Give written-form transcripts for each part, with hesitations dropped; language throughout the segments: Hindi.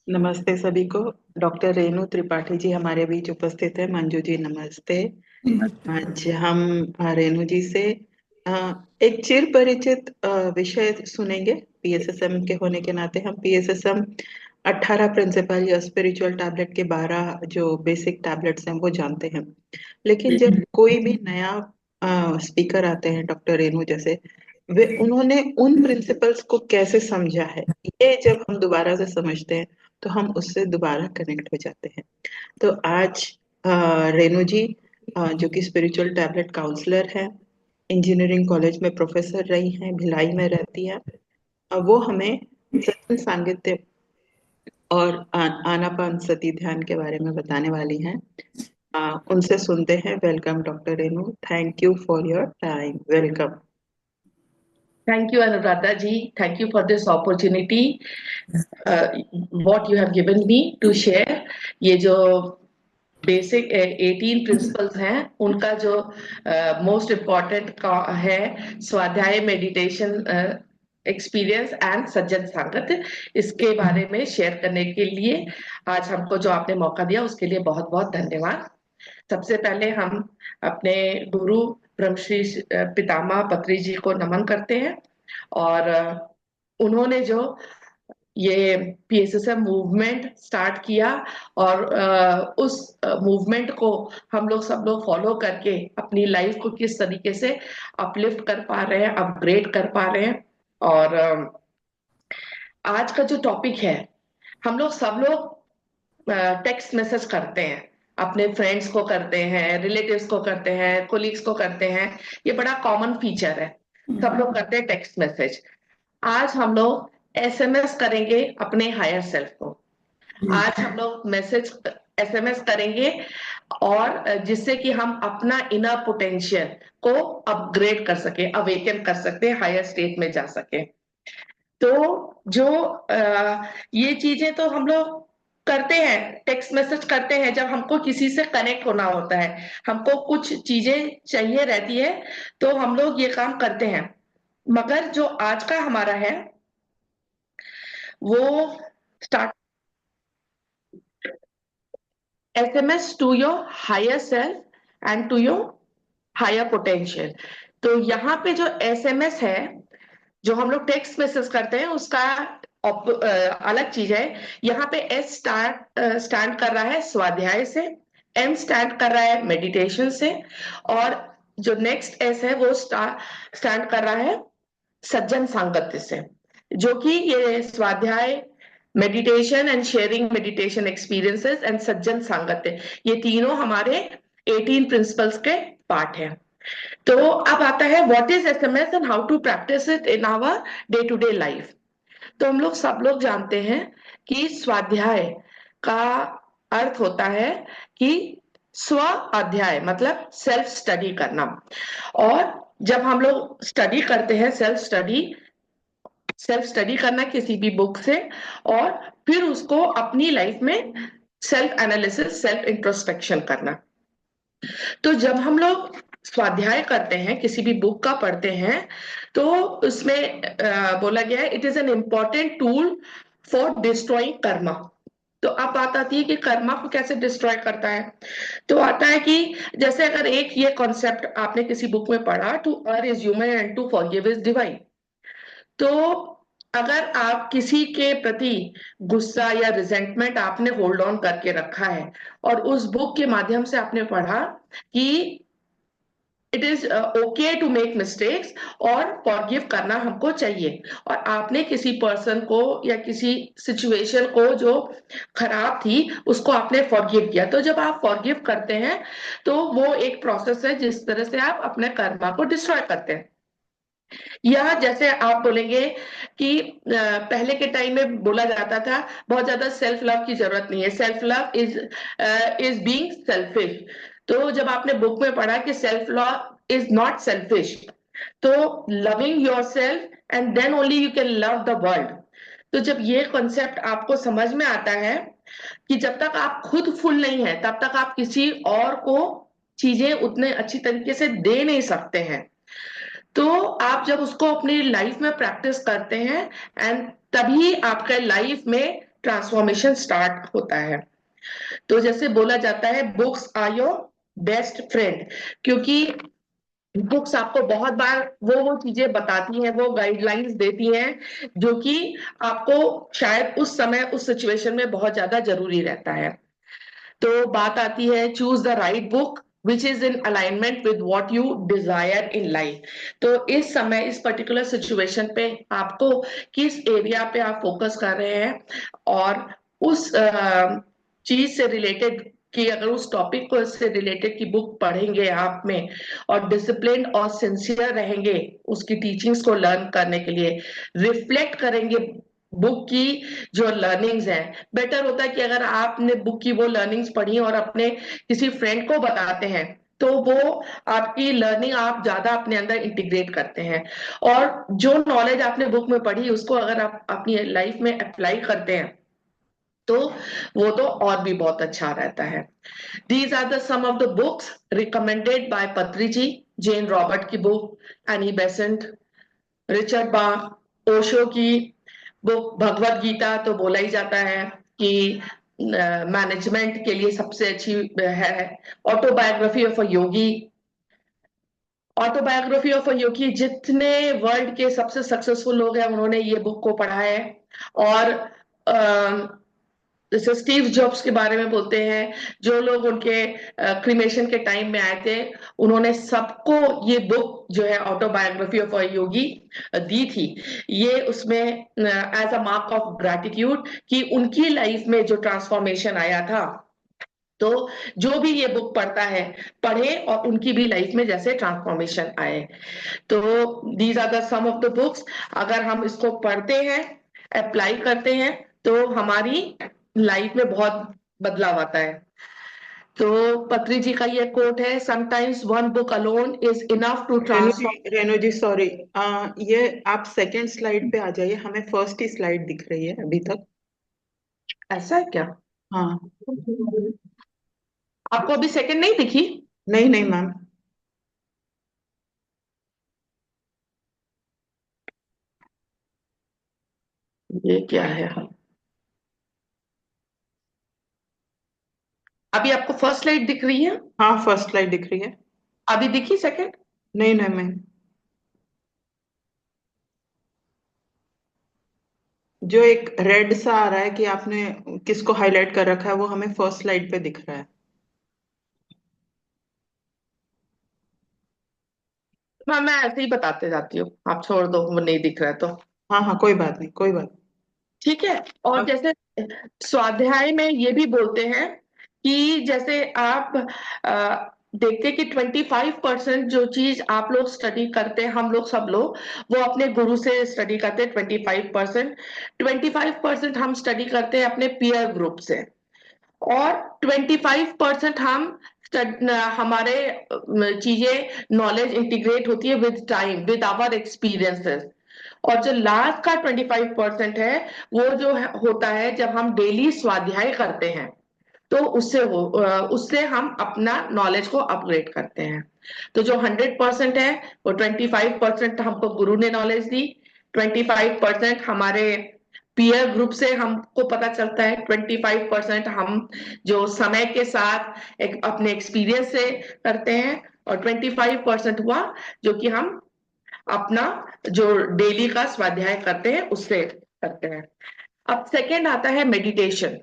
नमस्ते सभी को। डॉक्टर रेणु त्रिपाठी जी हमारे बीच उपस्थित है। मंजू जी नमस्ते। आज हम रेणु जी से अ, एक चिर परिचित विषय सुनेंगे। पीएसएसएम के होने के नाते हम पीएसएसएम 18 प्रिंसिपल या स्पिरिचुअल टैबलेट के 12 जो बेसिक टैबलेट्स हैं वो जानते हैं। लेकिन जब कोई भी नया स्पीकर आते हैं डॉक्टर रेणु जैसे, वे उन्होंने उन प्रिंसिपल्स को कैसे समझा है, ये जब हम दोबारा से समझते हैं तो हम उससे दोबारा कनेक्ट हो जाते हैं। तो आज रेणु जी जो कि स्पिरिचुअल टैबलेट काउंसलर है, इंजीनियरिंग कॉलेज में प्रोफेसर रही हैं, भिलाई में रहती है। वो हमें सत्संग सांगित्य और आनापान सती ध्यान के बारे में बताने वाली हैं। उनसे सुनते हैं। Welcome doctor Renu, thank you for your time. Welcome. Thank you, Anuradha ji. Thank you for this opportunity. What you have given me to share. ये जो बेसिक 18 प्रिंसिपल्स हैं, उनका जो मोस्ट इम्पॉर्टेंट है स्वाध्याय, मेडिटेशन, एक्सपीरियंस एंड सज्जन संगत, इसके बारे में शेयर करने के लिए आज हमको जो आपने मौका दिया उसके लिए बहुत बहुत धन्यवाद। सबसे पहले हम अपने गुरु ब्रह्मश्री पितामह पत्री जी को नमन करते हैं। और उन्होंने जो ये पीएसएसएम मूवमेंट स्टार्ट किया और उस मूवमेंट को हम लोग सब लोग फॉलो करके अपनी लाइफ को किस तरीके से अपलिफ्ट कर पा रहे हैं, अपग्रेड कर पा रहे हैं। और आज का जो टॉपिक है, हम लोग सब लोग टेक्स्ट मैसेज करते हैं, अपने फ्रेंड्स को करते हैं, रिलेटिव्स को करते हैं, कोलीग्स को करते हैं। ये बड़ा कॉमन फीचर है, सब लोग करते हैं टेक्स्ट मैसेज। आज हम लोग एसएमएस करेंगे अपने हायर सेल्फ को। आज हम लोग मैसेज एसएमएस करेंगे और जिससे कि हम अपना इनर पोटेंशियल को अपग्रेड कर सके, अवेकन कर सकते हैं, हायर स्टेट में जा सके। तो जो ये चीजें तो हम लोग करते हैं, टेक्स्ट मैसेज करते हैं जब हमको किसी से कनेक्ट होना होता है, हमको कुछ चीजें चाहिए रहती है, तो हम लोग ये काम करते हैं। मगर जो आज का हमारा है वो start SMS to your higher self and to your higher potential. तो यहाँ पे जो एसएमएस है, जो हम लोग टेक्स्ट मैसेज करते हैं, उसका अलग चीज है। यहाँ पे एस स्टैंड कर रहा है स्वाध्याय से, एम स्टैंड कर रहा है मेडिटेशन से, और जो नेक्स्ट एस है वो स्टैंड कर रहा है सज्जन सांगत्य से, जो कि ये स्वाध्याय, meditation and sharing meditation experiences and सज्जन सांगत्य, ये तीनों हमारे 18 प्रिंसिपल्स के पार्ट हैं। तो अब आता है what is SMS and how to practise it in our day to day life. तो हम लोग सब लोग जानते हैं कि स्वाध्याय का अर्थ होता है कि स्व अध्याय, मतलब सेल्फ स्टडी करना। और जब हम लोग स्टडी करते हैं, सेल्फ स्टडी करना किसी भी बुक से, और फिर उसको अपनी लाइफ में सेल्फ एनालिसिस, सेल्फ इंट्रोस्पेक्शन करना। तो जब हम लोग स्वाध्याय करते हैं, किसी भी बुक का पढ़ते हैं, तो उसमें बोला गया है it is an important tool for destroying Karma. तो अब बात आती है कि कर्मा को कैसे डिस्ट्रॉय करता है। तो आता है कि जैसे अगर एक ये कॉन्सेप्ट आपने किसी बुक में पढ़ा, to err is human and to forgive is divine. तो अगर आप किसी के प्रति गुस्सा या रिजेंटमेंट आपने होल्ड ऑन करके रखा है, और उस बुक के माध्यम से आपने पढ़ा कि it is okay to make mistakes और फॉरगिव करना हमको चाहिए, और आपने किसी पर्सन को या किसी सिचुएशन को जो खराब थी उसको आपने फॉरगिव किया, तो जब आप फॉरगिव करते हैं तो वो एक प्रोसेस है जिस तरह से आप अपने कर्मा को डिस्ट्रॉय करते हैं। या जैसे आप बोलेंगे कि पहले के टाइम में बोला जाता था बहुत ज्यादा सेल्फ लव की जरूरत नहीं है, self love is being selfish. तो जब आपने बुक में पढ़ा कि self love is not selfish, तो loving yourself and then only you can love the world. तो जब ये कॉन्सेप्ट आपको समझ में आता है कि जब तक आप खुद फुल नहीं है तब तक आप किसी और को चीजें उतने अच्छी तरीके से दे नहीं सकते हैं, तो आप जब उसको अपनी लाइफ में प्रैक्टिस करते हैं, एंड तभी आपका लाइफ में ट्रांसफॉर्मेशन स्टार्ट होता है। तो जैसे बोला जाता है books are your best friend, क्योंकि बुक्स आपको बहुत बार वो चीजें बताती हैं, वो गाइडलाइंस देती हैं जो कि आपको शायद उस समय उस सिचुएशन में बहुत ज्यादा जरूरी रहता है। तो बात आती है choose the right book which is in alignment with what you desire in life. तो इस समय इस पर्टिकुलर सिचुएशन पे आपको किस एरिया पे आप फोकस कर रहे हैं, और उस चीज से रिलेटेड कि अगर उस टॉपिक को से रिलेटेड की बुक पढ़ेंगे आप में, और डिसिप्लिन और सिंसियर रहेंगे उसकी टीचिंग्स को लर्न करने के लिए, रिफ्लेक्ट करेंगे बुक की जो लर्निंग्स है। बेटर होता है कि अगर आपने बुक की वो लर्निंग्स पढ़ी और अपने किसी फ्रेंड को बताते हैं, तो वो आपकी लर्निंग आप ज्यादा अपने अंदर इंटीग्रेट करते हैं, और जो नॉलेज आपने बुक में पढ़ी उसको अगर आप अपनी लाइफ में अप्लाई करते हैं तो वो तो और भी बहुत अच्छा रहता है। These are the some of the books recommended by पत्री जी, जेन रॉबर्ट की बुक, एनी बेसेंट, रिचर्ड बाख, ओशो की बुक भगवत गीता तो बोला ही जाता है कि मैनेजमेंट के लिए सबसे अच्छी है। Autobiography of a yogi, autobiography of a yogi, जितने वर्ल्ड के सबसे सक्सेसफुल लोग हैं उन्होंने ये बुक को पढ़ा है। और जैसे स्टीव जॉब्स के बारे में बोलते हैं, जो लोग उनके क्रिमेशन के टाइम में आए थे उन्होंने सबको ये बुक जो है ऑटोबायोग्राफी ऑफ अ योगी दी थी। ये उसमें as a mark of gratitude कि उनकी लाइफ में जो ट्रांसफॉर्मेशन आया था, तो जो भी ये बुक पढ़ता है पढ़े और उनकी भी लाइफ में जैसे ट्रांसफॉर्मेशन आए। तो these are the some of the books, अगर हम इसको पढ़ते हैं अप्लाई करते हैं तो हमारी लाइफ में बहुत बदलाव आता है। तो पत्री जी का ये कोट है, sometimes one book alone is enough to transform. Renu ji sorry, ये आप सेकंड स्लाइड पे आ जाइए, हमें फर्स्ट ही स्लाइड दिख रही है अभी तक। ऐसा है क्या? हाँ। आपको अभी सेकंड नहीं दिखी? नहीं नहीं मैम। ये क्या है? अभी आपको फर्स्ट स्लाइड दिख रही है? हाँ फर्स्ट स्लाइड दिख रही है। अभी दिखी सेकंड? नहीं नहीं मैम, जो एक रेड सा आ रहा है कि आपने किसको हाईलाइट कर रखा है वो हमें फर्स्ट स्लाइड पे दिख रहा है। मैं ऐसे ही बताते जाती हूँ, आप छोड़ दो वो नहीं दिख रहा है तो। हाँ हाँ कोई बात नहीं, कोई बात ठीक है। और नहीं। जैसे स्वाध्याय में ये भी बोलते हैं कि जैसे आप देखते कि 25% जो चीज आप लोग स्टडी करते हैं, हम लोग सब लोग वो अपने गुरु से स्टडी करते हैं। 25%, 25% हम स्टडी करते हैं अपने पीयर ग्रुप से, और 25% हम हमारे चीजें नॉलेज इंटीग्रेट होती है with time with our experiences. और जो लास्ट का 25% है वो जो होता है जब हम डेली स्वाध्याय करते हैं, तो उससे हम अपना नॉलेज को अपग्रेड करते हैं। तो जो 100% है वो 25% हमको गुरु ने नॉलेज दी, 25% हमारे पीयर ग्रुप से हमको पता चलता है, 25% हम जो समय के साथ अपने एक्सपीरियंस से करते हैं, और 25% हुआ जो कि हम अपना जो डेली का स्वाध्याय करते हैं उससे करते हैं। अब सेकेंड आता है मेडिटेशन।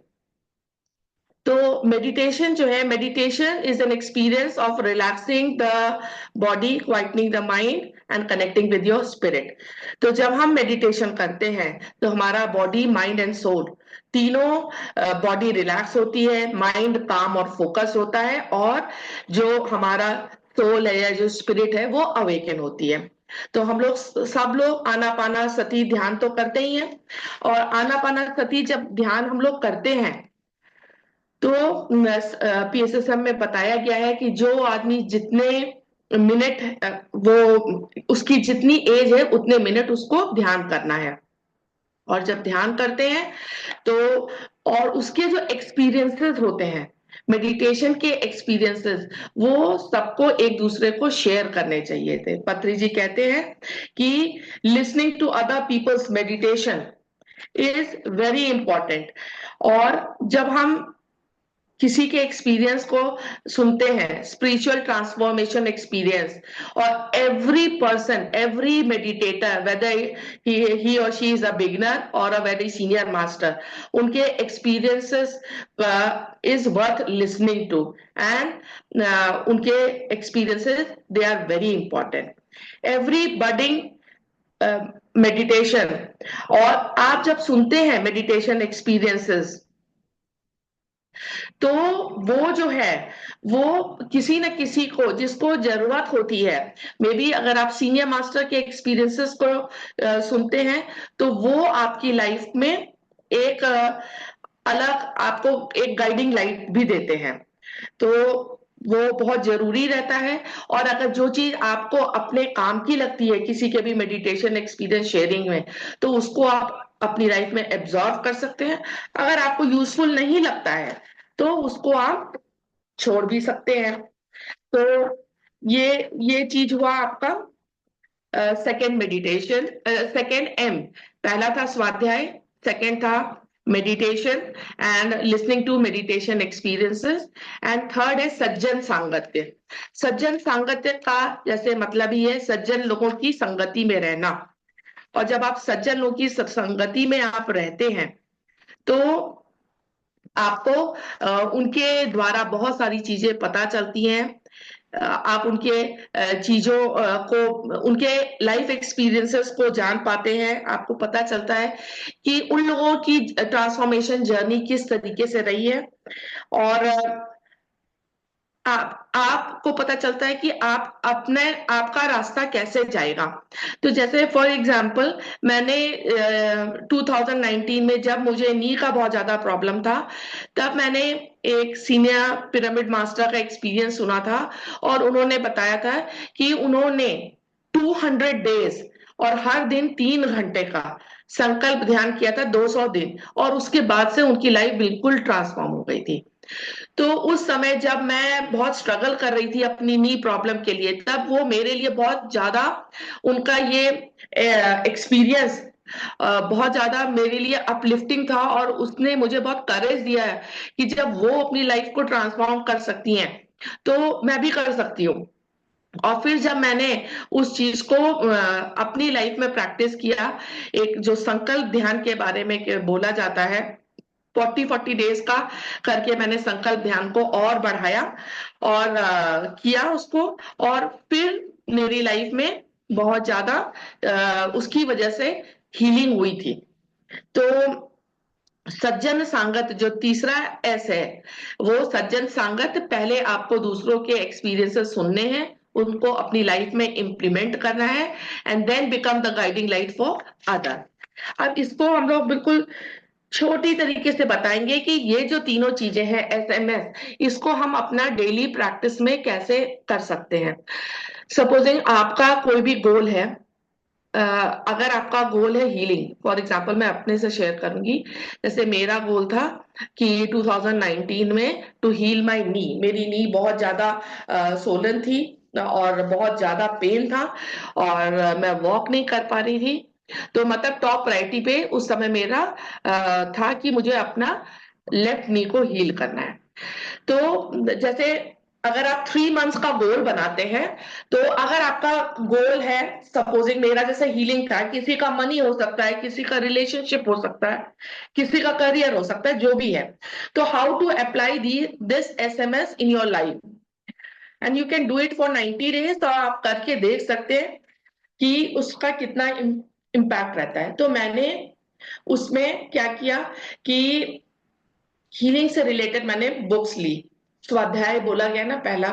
तो मेडिटेशन जो है, meditation is an experience of relaxing the body, quietening the mind and connecting with your spirit. तो जब हम मेडिटेशन करते हैं तो हमारा बॉडी, माइंड एंड सोल तीनों, बॉडी रिलैक्स होती है, माइंड काम और फोकस होता है, और जो हमारा सोल है या जो स्पिरिट है वो अवेकन होती है। तो हम लोग सब लोग आनापाना सती ध्यान तो करते ही हैं, और आनापाना सती जब ध्यान हम लोग करते हैं तो पीएसएसएम में बताया गया है कि जो आदमी जितने मिनट वो उसकी जितनी एज है उतने मिनट उसको ध्यान करना है। और जब ध्यान करते हैं तो और उसके जो एक्सपीरियंसेस होते हैं, मेडिटेशन के एक्सपीरियंसेस, वो सबको एक दूसरे को शेयर करने चाहिए थे। पत्री जी कहते हैं कि listening to other people's meditation is very important. और जब हम किसी के एक्सपीरियंस को सुनते हैं, स्पिरिचुअल ट्रांसफॉर्मेशन एक्सपीरियंस, और every person, every meditator, whether he और शी इज अ बिगनर और अ वेरी सीनियर मास्टर, उनके experiences is worth listening to, and उनके experiences they are very important. Every budding meditation, और आप जब सुनते हैं मेडिटेशन एक्सपीरियंसेस, तो वो जो है, वो किसी न किसी को जिसको जरूरत होती है, मे बी अगर आप सीनियर मास्टर के एक्सपीरियंसेस को सुनते हैं, तो वो आपकी लाइफ में एक अलग आपको एक गाइडिंग लाइट भी देते हैं। तो वो बहुत जरूरी रहता है। और अगर जो चीज आपको अपने काम की लगती है किसी के भी मेडिटेशन एक्सपीरियंस शेयरिंग में, तो उसको आप अपनी लाइफ में एब्जॉर्व कर सकते हैं। अगर आपको यूजफुल नहीं लगता है, तो उसको आप छोड़ भी सकते हैं। तो ये चीज हुआ आपका सेकंड मेडिटेशन, सेकंड एम। पहला था स्वाध्याय, सेकंड था meditation and listening to meditation experiences, and third है सज्जन सांगत्य। सज्जन सांगत्य का जैसे मतलब ही है सज्जन लोगों की संगति में रहना। और जब आप सज्जन लोगों की संगति में आप रहते हैं, तो आपको उनके द्वारा बहुत सारी चीजें पता चलती हैं। आप उनके चीजों को, उनके लाइफ एक्सपीरियंसेस को जान पाते हैं। आपको पता चलता है कि उन लोगों की ट्रांसफॉर्मेशन जर्नी किस तरीके से रही है। और आपको पता चलता है कि आप अपने आपका रास्ता कैसे जाएगा। तो जैसे फॉर एग्जांपल, मैंने 2019 में जब मुझे नी का बहुत ज्यादा प्रॉब्लम था, तब मैंने एक सीनियर पिरामिड मास्टर का एक्सपीरियंस सुना था। और उन्होंने बताया था कि उन्होंने 200 डेज और हर दिन 3 घंटे का संकल्प ध्यान किया था, 200 दिन, और उसके बाद से उनकी लाइफ बिल्कुल ट्रांसफॉर्म हो गई थी। तो उस समय जब मैं बहुत स्ट्रगल कर रही थी अपनी नी प्रॉब्लम के लिए, तब वो मेरे लिए बहुत ज्यादा, उनका ये एक्सपीरियंस बहुत ज्यादा मेरे लिए अपलिफ्टिंग था। और उसने मुझे बहुत करेज दिया है कि जब वो अपनी लाइफ को ट्रांसफॉर्म कर सकती हैं, तो मैं भी कर सकती हूँ। और फिर जब मैंने उस चीज को अपनी लाइफ में प्रैक्टिस किया, एक जो संकल्प ध्यान के बारे में बोला जाता है, 40-40 डेज का करके मैंने संकल्प ध्यान को और बढ़ाया और किया उसको। और फिर मेरी लाइफ में बहुत ज्यादा उसकी वजह से हीलिंग हुई थी। तो सज्जन सांगत जो तीसरा एस है, वो सज्जन सांगत, पहले आपको दूसरों के एक्सपीरियंसेस सुनने हैं, उनको अपनी लाइफ में इंप्लीमेंट करना है, and then become the guiding light for other. अब इसको हम लोग बिल्कुल छोटी तरीके से बताएंगे कि ये जो तीनों चीजें हैं एसएमएस, इसको हम अपना डेली प्रैक्टिस में कैसे कर सकते हैं। सपोजिंग आपका कोई भी गोल है, अगर आपका गोल है हीलिंग, फॉर एग्जांपल मैं अपने से शेयर करूंगी। जैसे मेरा गोल था कि 2019 में टू हील माय नी। मेरी नी बहुत ज्यादा सोलन थी और बहुत ज्यादा पेन था, और मैं वॉक नहीं कर पा रही थी। तो मतलब टॉप प्रायोरिटी पे उस समय मेरा था कि मुझे अपना लेफ्ट नी को हील करना है। तो जैसे अगर आप 3 मंथ्स का गोल बनाते हैं, तो अगर आपका गोल है, सपोजिंग मेरा जैसे हीलिंग था, किसी का मनी हो सकता है, किसी का रिलेशनशिप हो सकता है, किसी का करियर हो सकता है, जो भी है। तो how to apply this SMS in your life, and you can do it for 90 days. तो आप करके देख सकते हैं कि उसका कितना इम्पैक्ट रहता है। तो मैंने उसमें क्या किया कि हीलिंग से रिलेटेड मैंने बुक्स ली। स्वाध्याय बोला गया ना पहला,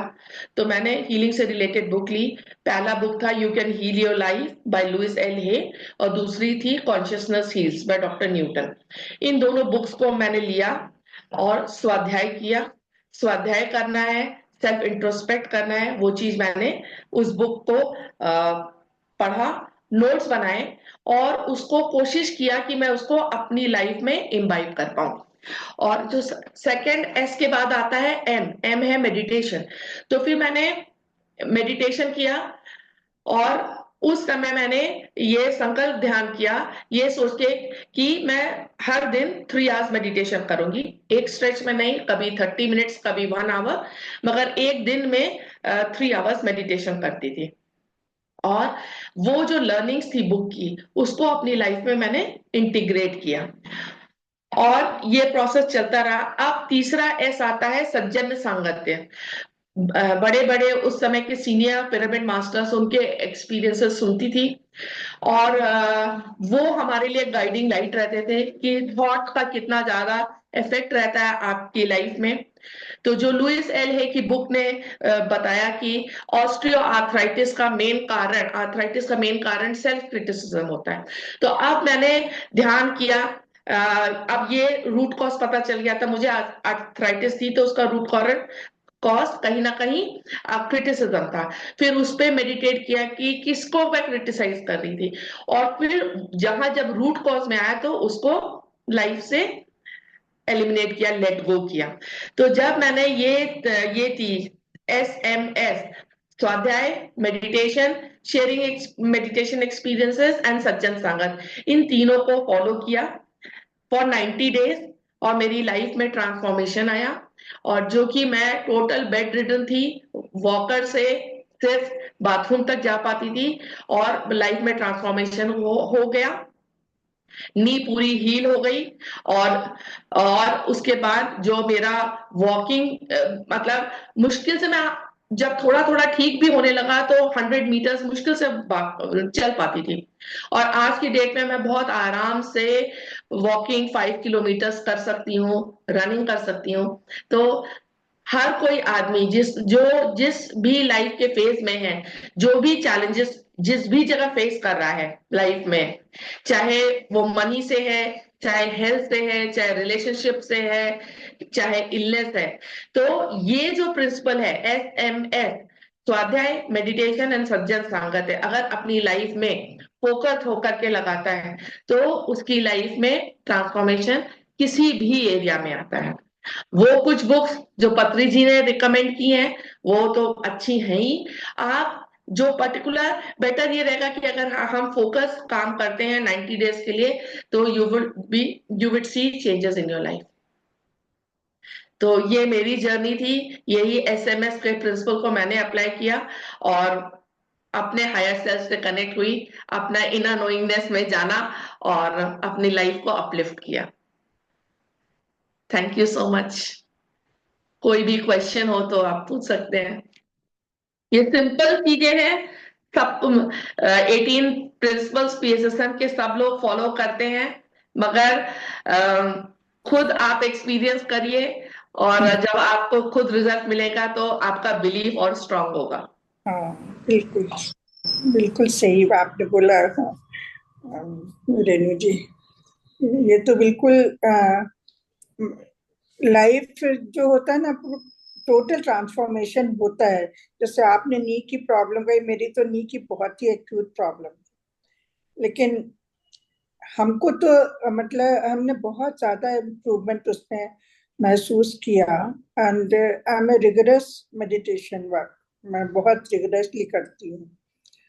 तो मैंने हीलिंग से रिलेटेड बुक ली। पहला बुक था you can heal your life by Louise L Hay, और दूसरी थी consciousness heals by doctor Newton. इन दोनों बुक्स को मैंने लिया और स्वाध्याय किया। स्वाध्याय करना है, सेल्फ इंट्रोस्पेक्ट करना है, वो चीज मैंने उस बुक को पढ़ा, नोट्स बनाए, और उसको कोशिश किया कि मैं उसको अपनी लाइफ में इम्बाइब कर पाऊं। और जो सेकंड एस के बाद आता है एम, एम है मेडिटेशन। तो फिर मैंने मेडिटेशन किया, और उस समय मैंने ये संकल्प ध्यान किया, ये सोच के कि मैं हर दिन 3 आवर्स मेडिटेशन करूंगी, एक स्ट्रेच में नहीं, कभी 30 मिनट्स, कभी 1 आवर, मगर एक दिन में 3 आवर्स मेडिटेशन करती थी। और वो जो लर्निंग्स थी बुक की, उसको अपनी लाइफ में मैंने इंटीग्रेट किया, और ये प्रोसेस चलता रहा। अब तीसरा एस आता है सज्जन सांगत्य। बड़े बड़े उस समय के सीनियर पिरामिड मास्टर्स, उनके एक्सपीरियंसेस सुनती थी, और वो हमारे लिए गाइडिंग लाइट रहते थे कि थॉट का कितना ज्यादा इफेक्ट रहता है आपकी लाइफ में। तो जो लुइस एल है की बुक ने बताया कि ऑस्ट्रियो आर्थराइटिस का मेन कारण सेल्फ क्रिटिसिज्म होता है। तो अब मैंने ध्यान किया, अब ये रूट कॉज पता चल गया था, मुझे आर्थराइटिस थी, तो उसका रूट कॉज कहीं ना कहीं क्रिटिसिज्म था। फिर उस पर मेडिटेट किया कि किसको मैं क्रिटिसाइज कर रही थी, और फिर जब रूट कॉज में आया तो उसको लाइफ से एलिमिनेट किया, लेट गो किया। तो जब मैंने ये थी SMS, स्वाध्याय, meditation, sharing meditation experiences and सज्जन संगत, इन तीनों को फॉलो किया फॉर 90 डेज, और मेरी लाइफ में ट्रांसफॉर्मेशन आया। और जो कि मैं टोटल बेड रिडन थी, वॉकर से सिर्फ बाथरूम तक जा पाती थी, और लाइफ में ट्रांसफॉर्मेशन हो गया, नी पूरी हील हो गई। और उसके बाद जो मेरा वॉकिंग, मतलब मुश्किल से मैं, जब थोड़ा थोड़ा ठीक भी होने लगा तो 100 मीटर्स मुश्किल से चल पाती थी, और आज की डेट में मैं बहुत आराम से वॉकिंग 5 किलोमीटर्स कर सकती हूँ, रनिंग कर सकती हूँ। तो हर कोई आदमी जिस भी लाइफ के फेज में है, जो भी चैलेंजेस जिस भी जगह फेस कर रहा है लाइफ में, चाहे वो मनी से है, चाहे हेल्थ से है, चाहे रिलेशनशिप से है, चाहे इलनेस है, तो ये जो प्रिंसिपल है SMS, स्वाध्याय, मेडिटेशन एंड सज्जन संगत है, अगर अपनी लाइफ में फोकस होकर के लगाता है तो उसकी लाइफ में ट्रांसफॉर्मेशन किसी भी एरिया में आता है। वो कुछ बुक्स जो पत्री जी ने रिकमेंड की हैं वो तो अच्छी हैं ही, आप जो पर्टिकुलर, बेटर ये रहेगा कि अगर हम फोकस काम करते हैं 90 डेज के लिए, तो you will see changes in your life. तो ये मेरी जर्नी थी, यही SMS के प्रिंसिपल को मैंने अप्लाई किया, और अपने हायर सेल्फ से कनेक्ट हुई, अपना इनर नोइंगनेस में जाना, और अपनी लाइफ को अपलिफ्ट किया। Thank you so much. कोई भी क्वेश्चन हो तो आप पूछ सकते हैं। ये सिंपल चीजें हैं, सब 18 प्रिंसिपल्स PSSM के सब लोग फॉलो करते हैं, मगर खुद आप एक्सपीरियंस करिए, और जब आपको खुद रिजल्ट मिलेगा तो आपका बिलीफ और स्ट्रांग होगा। हाँ, बिल्कुल बिल्कुल सही आपने बोला। हाँ, रेणु जी, ये तो बिल्कुल लाइफ जो होता है ना, टोटल ट्रांसफॉर्मेशन होता है। जैसे आपने नी की प्रॉब्लम कही, मेरी तो नी की बहुत ही एक्यूट प्रॉब्लम, लेकिन हमको तो मतलब हमने बहुत ज्यादा इम्प्रूवमेंट उसमें महसूस किया। And I am a rigorous meditation work, मैं बहुत रिगरसली करती हूँ।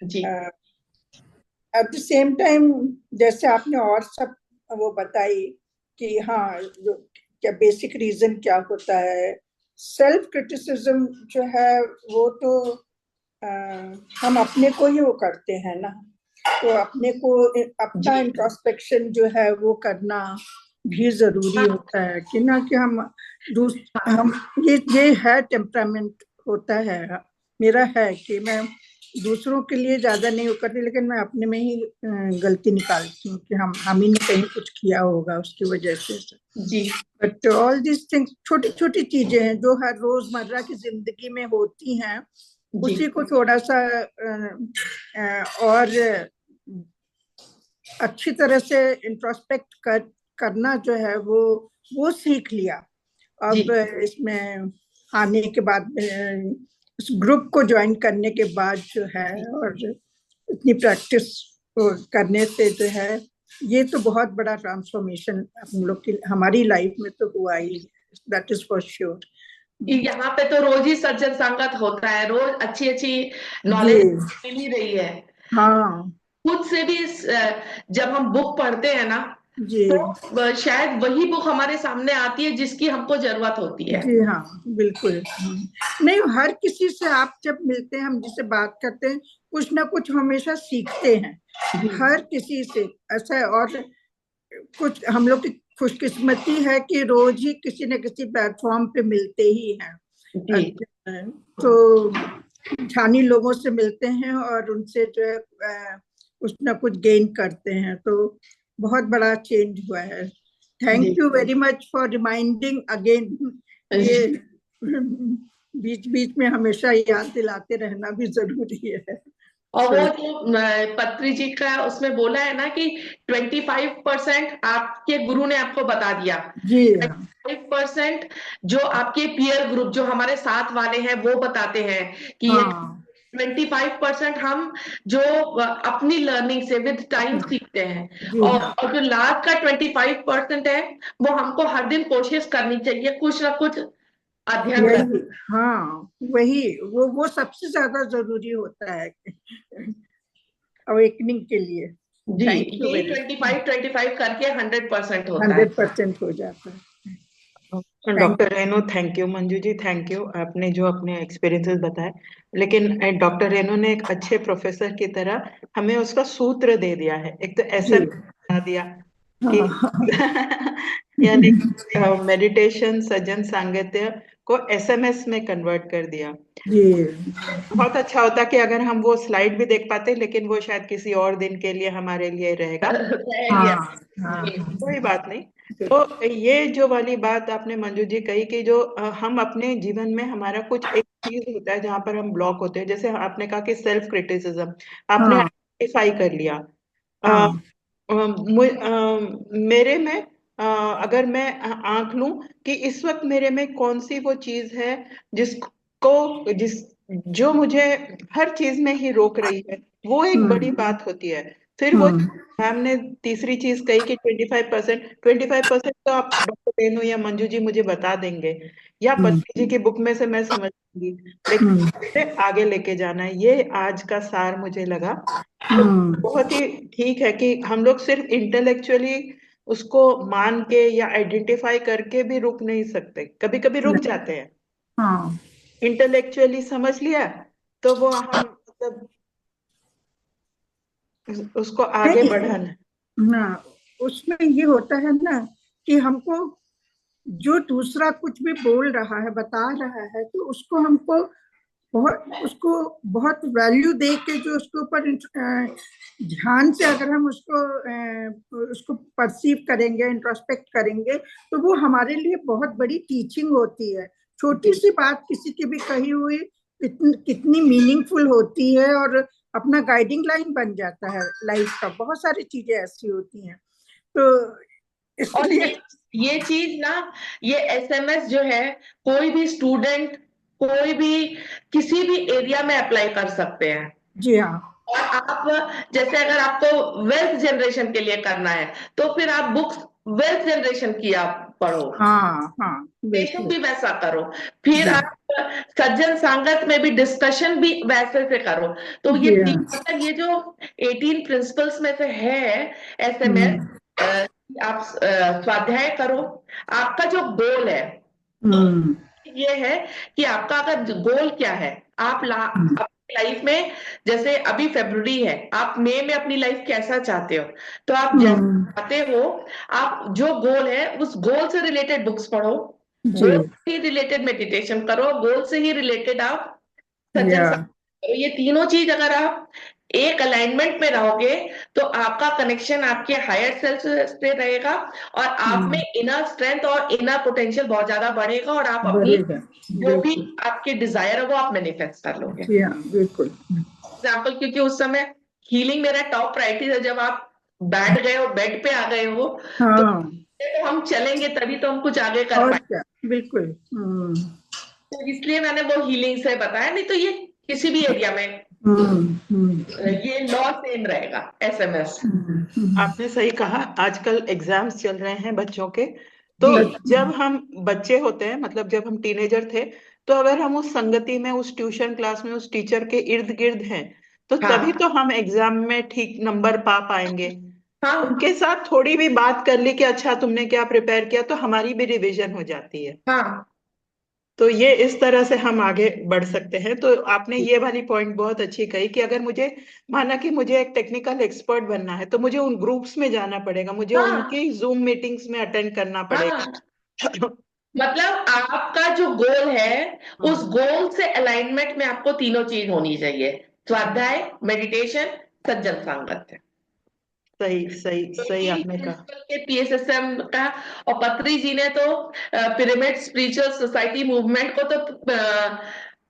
जी। एट द सेम टाइम, जैसे आपने और सब वो बताई कि हाँ, जो क्या बेसिक रीजन क्या होता है, सेल्फ क्रिटिसिज्म जो है वो तो हम अपने को ही वो करते हैं ना, तो अपने को अपना इंट्रोस्पेक्शन जो है वो करना भी जरूरी होता है कि ना, कि हम ये है टेम्परामेंट होता है मेरा, है कि मैं दूसरों के लिए ज्यादा नहीं वो करती, लेकिन मैं अपने में ही गलती निकालती हूँ कि हम ही ने कहीं कुछ किया होगा उसकी वजह से। जी। बट ऑल दिस थिंग्स, छोटी छोटी चीजें हैं जो हर रोजमर्रा की जिंदगी में होती हैं, उसी को थोड़ा सा और अच्छी तरह से इंट्रोस्पेक्ट करना जो है वो सीख लिया। अब इसमें आने के बाद, इस ग्रुप को ज्वाइन करने के बाद जो है, और इतनी प्रैक्टिस करने से जो है, ये तो बहुत बड़ा ट्रांसफॉर्मेशन हम लोग की, हमारी लाइफ में तो हुआ ही, दैट इज फॉर श्योर। यहाँ पे तो रोज ही सज्जन संगत होता है, रोज अच्छी अच्छी नॉलेज मिल ही रही है। हाँ खुद से भी जब हम बुक पढ़ते हैं ना, जी तो शायद वही बुक हमारे सामने आती है जिसकी हमको जरूरत होती है। जी हाँ बिल्कुल। नहीं, हर किसी से आप जब मिलते हैं, हम जिससे बात करते हैं, कुछ ना कुछ हमेशा सीखते हैं, हर किसी से ऐसा है। और कुछ हम लोग की खुशकिस्मती है कि रोज ही किसी न किसी प्लेटफॉर्म पे मिलते ही हैं। जी तो स्थानीय लोगों से मिलते हैं और उनसे जो है कुछ ना कुछ गेन करते हैं, तो बहुत बड़ा चेंज हुआ है। Thank you very much for reminding again. ये बीच बीच में हमेशा याद दिलाते रहना भी जरूरी है। और वो जो पत्री जी का उसमें बोला है ना कि 25% आपके गुरु ने आपको बता दिया, जी 25% जो आपके पीयर ग्रुप जो हमारे साथ वाले हैं वो बताते हैं कि ये हाँ 25% हम जो अपनी लर्निंग से विद टाइम सीखते हैं, जी हाँ और जो लास्ट का 25% है वो हमको हर दिन कोशिश करनी चाहिए कुछ ना कुछ अध्ययन कर। यही, हाँ वही, वो सबसे ज्यादा जरूरी होता है अवेकनिंग के लिए। जी, थैंक यू यही वेरी 25-25 करके 100% होता है। 100% हो जाता है। Thank doctor Renu, thank you. Manju ji, thank you, आपने जो अपने एक्सपीरियंसेस बताए। लेकिन डॉक्टर रेनू ने एक अच्छे प्रोफेसर की तरह हमें उसका सूत्र दे दिया है। एक तो ऐसा जी बता दिया कि हाँ यानी मेडिटेशन, सज्जन सांगत्य को एसएमएस में कन्वर्ट कर दिया। जी बहुत अच्छा होता कि अगर हम वो स्लाइड भी देख पाते, लेकिन वो शायद किसी और दिन के लिए हमारे लिए रहेगा। रह हाँ हाँ कोई बात नहीं। तो ये जो वाली बात आपने मंजू जी कही कि जो हम अपने जीवन में हमारा कुछ एक चीज होता है जहां पर हम ब्लॉक होते हैं, जैसे आपने कहा कि सेल्फ क्रिटिसिज्म आपने हाँ आइडेंटिफाई कर लिया। अ, हाँ मेरे में अगर मैं आंक लूं कि इस वक्त मेरे में कौन सी वो चीज है जिस जो मुझे हर चीज में ही रोक रही है, वो एक बड़ी बात होती है। फिर वो हम्म मैम ने तीसरी चीज कही कि 25% तो आप डॉक्टर रेनू या मंजू जी मुझे बता देंगे, या हम्म पत्नी जी की बुक में से मैं समझ लूंगी, लेकिन हम्म मुझे आगे लेके जाना है। ये आज का सार मुझे लगा। तो हम्म बहुत ही ठीक है कि हम लोग सिर्फ इंटेलेक्चुअली उसको मान के या आइडेंटिफाई करके भी रुक नहीं सकते, कभी कभी रुक जाते हैं। हाँ इंटेलेक्चुअली समझ लिया तो वो हम मतलब उसको आगे नहीं बढ़ाना। ना, उसमें ये होता है ना कि हमको जो दूसरा कुछ भी बोल रहा है, बता रहा है, तो उसको बहुत वैल्यू दे के जो उसके ऊपर ध्यान से अगर हम उसको परसीव करेंगे, इंट्रोस्पेक्ट करेंगे, तो वो हमारे लिए बहुत बड़ी टीचिंग होती है। छोटी सी बात किसी की भी कही हुई कितनी मीनिंगफुल होती है, और अपना गाइडिंग लाइन बन जाता है लाइफ का। बहुत सारी चीजें ऐसी होती हैं, तो और इसलिए ये चीज ना, ये एसएमएस जो है कोई भी स्टूडेंट कोई भी किसी भी एरिया में अप्लाई कर सकते हैं। जी हाँ और आप जैसे अगर आपको वेल्थ जनरेशन के लिए करना है तो फिर आप बुक्स वेल्थ जनरेशन की आप पढ़ो, हाँ हाँ पेशेंट बिल्कुल भी वैसा करो, फिर जी आप सज्जन संगत में भी डिस्कशन भी वैसे से करो। तो ये जी हाँ मतलब ये जो 18 प्रिंसिपल्स में से है एसएमएस, हम्म आप स्वाध्याय करो। आपका जो गोल है हम्म ये है कि आपका अगर गोल क्या है, आप अपनी लाइफ में, जैसे अभी फरवरी है, आप मई में अपनी लाइफ कैसा चाहते हो, तो आप जैसा हम्म, चाहते हो, आप जो गोल है उस गोल से रिलेटेड बुक्स पढ़ो, जी गोल से ही रिलेटेड मेडिटेशन करो, गोल से ही रिलेटेड आप सज्जन या करो। ये तीनों चीज अगर आप एक अलाइनमेंट में रहोगे तो आपका कनेक्शन आपके हायर सेल्फ से रहेगा, और आप में इनर स्ट्रेंथ और इनर पोटेंशियल बहुत ज्यादा बढ़ेगा, और आप अपनी बढ़ेगा जो भी बिल्कुल। आपके डिजायर है वो आप मैनिफेस्ट कर लोगे। जी हाँ बिल्कुल। एग्जाम्पल, क्योंकि उस समय हीलिंग मेरा टॉप प्रायोरिटी है, जब आप बैठ गए हो, बेड पे आ गए हो, हाँ तो हम चलेंगे तभी तो हम कुछ आगे कर और पाए। क्या, बिल्कुल। तो इसलिए मैंने वो हीलिंग से बताया, नहीं तो ये किसी भी एरिया में हम्म ये लॉ सेम रहेगा एसएमएस। आपने सही कहा। आजकल एग्जाम्स चल रहे हैं बच्चों के, तो जी जब हम बच्चे होते हैं, मतलब जब हम टीनेजर थे, तो अगर हम उस संगति में, उस ट्यूशन क्लास में, उस टीचर के इर्द गिर्द हैं, तो हाँ। तभी तो हम एग्जाम में ठीक नंबर पा पाएंगे। हाँ उनके साथ थोड़ी भी बात कर ली कि अच्छा तुमने क्या प्रिपेयर किया, तो हमारी भी रिवीजन हो जाती है। हाँ तो ये इस तरह से हम आगे बढ़ सकते हैं। तो आपने ये वाली पॉइंट बहुत अच्छी कही कि अगर मुझे माना कि मुझे एक टेक्निकल एक्सपर्ट बनना है, तो मुझे उन ग्रुप्स में जाना पड़ेगा, मुझे हाँ उनकी जूम मीटिंग्स में अटेंड करना पड़ेगा। हाँ। मतलब आपका जो गोल है, उस हाँ, गोल से अलाइनमेंट में आपको तीनों चीज होनी चाहिए: स्वाध्याय, मेडिटेशन, सज्जन सामर्थ्य। सही सही सही यही आपने कहा। प्रिंसिपल के पीएसएसएम का। और पत्री जी ने तो पिरामिड स्पिरिचुअल सोसाइटी मूवमेंट को तो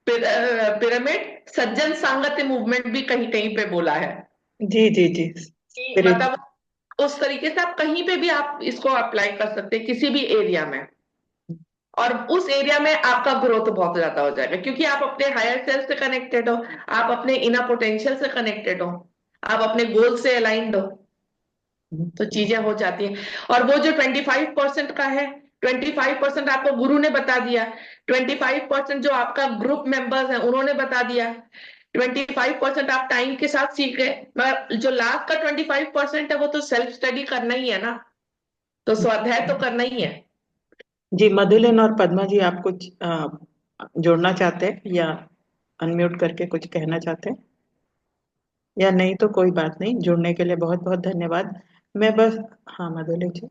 पिरामिड सज्जन सांगत्य मूवमेंट भी कहीं कहीं पे बोला है जी जी जी। कि स्पिरिट। मतलब उस तरीके से आप कहीं पे भी आप इसको अप्लाई कर सकते हैं, किसी भी एरिया में। और उस एरिया में आपका ग्रोथ बहुत ज्यादा हो जाएगा, क्योंकि आप अपने हायर सेल्फ से कनेक्टेड हो, आप अपने इनर पोटेंशियल से कनेक्टेड हो, आप अपने गोल से अलाइंड हो, तो चीजें हो जाती हैं। और वो जो 25% का है, 25% आपको गुरु ने बता दिया, 25% जो आपका ग्रुप मेंबर्स हैं उन्होंने बता दिया, 25% आप टाइम के साथ सीख गए, मगर जो लास्ट का 25% है वो तो सेल्फ स्टडी करना ही है ना, तो स्वाध्याय तो करना ही है। जी, मधुलिन और पद्मा जी, आप कुछ जोड़ना चाहते हैं या अनम्यूट करके कुछ कहना चाहते हैं, या नहीं तो कोई बात नहीं, जुड़ने के लिए बहुत बहुत धन्यवाद। मैं बस, हाँ मधुलिन जी।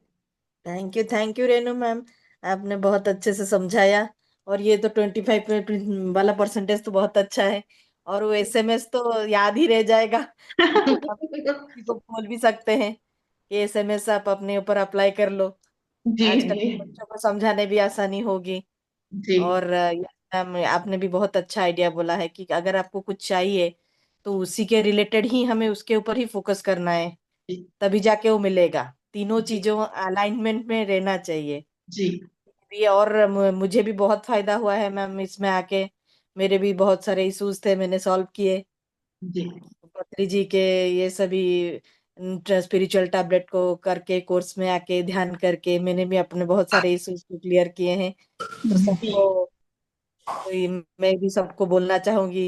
थैंक यू रेनू मैम, आपने बहुत अच्छे से समझाया। और ये तो 25 वाला परसेंटेज तो बहुत अच्छा है, और वो एसएमएस तो याद ही रह जाएगा। आप किसी को बोल भी सकते हैं कि एसएमएस आप अपने ऊपर अप्लाई कर लो, जी आजकल जी के बच्चों को समझाने भी आसानी होगी। जी और मैम आपने भी बहुत अच्छा आइडिया बोला है कि अगर आपको कुछ चाहिए तो उसी के रिलेटेड ही हमें उसके ऊपर ही फोकस करना है, तभी जाके वो मिलेगा। तीनों जी चीजों अलाइनमेंट में रहना चाहिए। जी भी और मुझे भी बहुत फायदा हुआ है मैम इसमें आके। मेरे भी बहुत सारे इश्यूज थे, मैंने सॉल्व किए। जी पत्री जी के ये सभी स्पिरिचुअल टैबलेट को करके, कोर्स में आके ध्यान करके मैंने भी अपने बहुत सारे इश्यूज को क्लियर किए हैं। तो जी सबको, तो मैं भी सबको बोलना चाहूंगी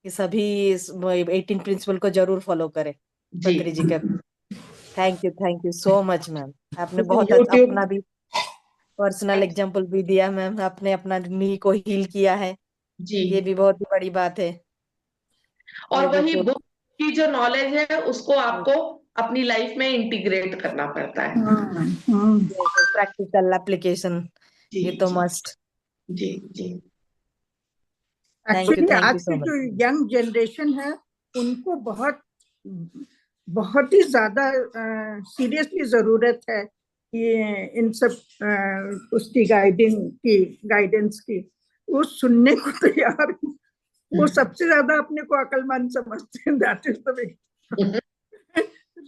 कि सभी 18 प्रिंसिपल को जरूर फॉलो करें, जी। पत्री जी का। Thank you so much ma'am. आपने बहुत यूट्यूब। अपना भी पर्सनल एग्जाम्पल भी दिया मैम, आपने अपना नी को हील किया है, जी। ये भी बहुत ही बड़ी बात है। और लोगों वही को बुक की जो नॉलेज है उसको आपको अपनी लाइफ में इंटीग्रेट करना पड़ता है। प्रैक्टिकल एप्लीकेशन, जी ये तो जी मस्ट। जी जी थैंक एक्चुअली यू आज सो की मच। जो यंग जनरेशन है उनको बहुत बहुत ही ज्यादा सीरियसली जरूरत है कि इन सब उसकी गाइडेंस की। वो सुनने को तैयार, वो सबसे ज्यादा अपने को अक्लमंद समझते हैं। दैट इज द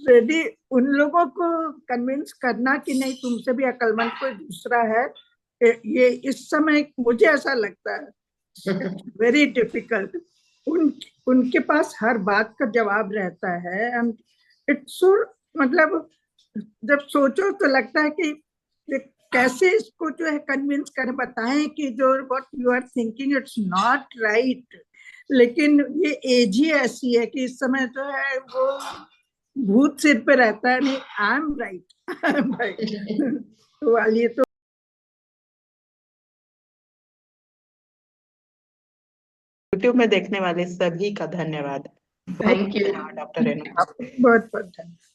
रेडी उन लोगों को कन्विंस करना कि नहीं, तुमसे भी अक्लमंद कोई दूसरा है। ये इस समय मुझे ऐसा लगता है वेरी डिफिकल्ट। उनके पास हर बात का जवाब रहता है। एंड इट्स मतलब जब सोचो तो लगता है कि कैसे इसको जो है कन्विंस कर बताएं कि जो what you are thinking it's not right. लेकिन ये एज ही ऐसी है कि इस समय जो है वो भूत सिर पे रहता है, नहीं I am right, I am right. तो वाली तो यूट्यूब में देखने वाले सभी का धन्यवाद। बहुत थैंक यू। धन्यवाद डॉक्टर रेणु। बहुत बहुत धन्यवाद।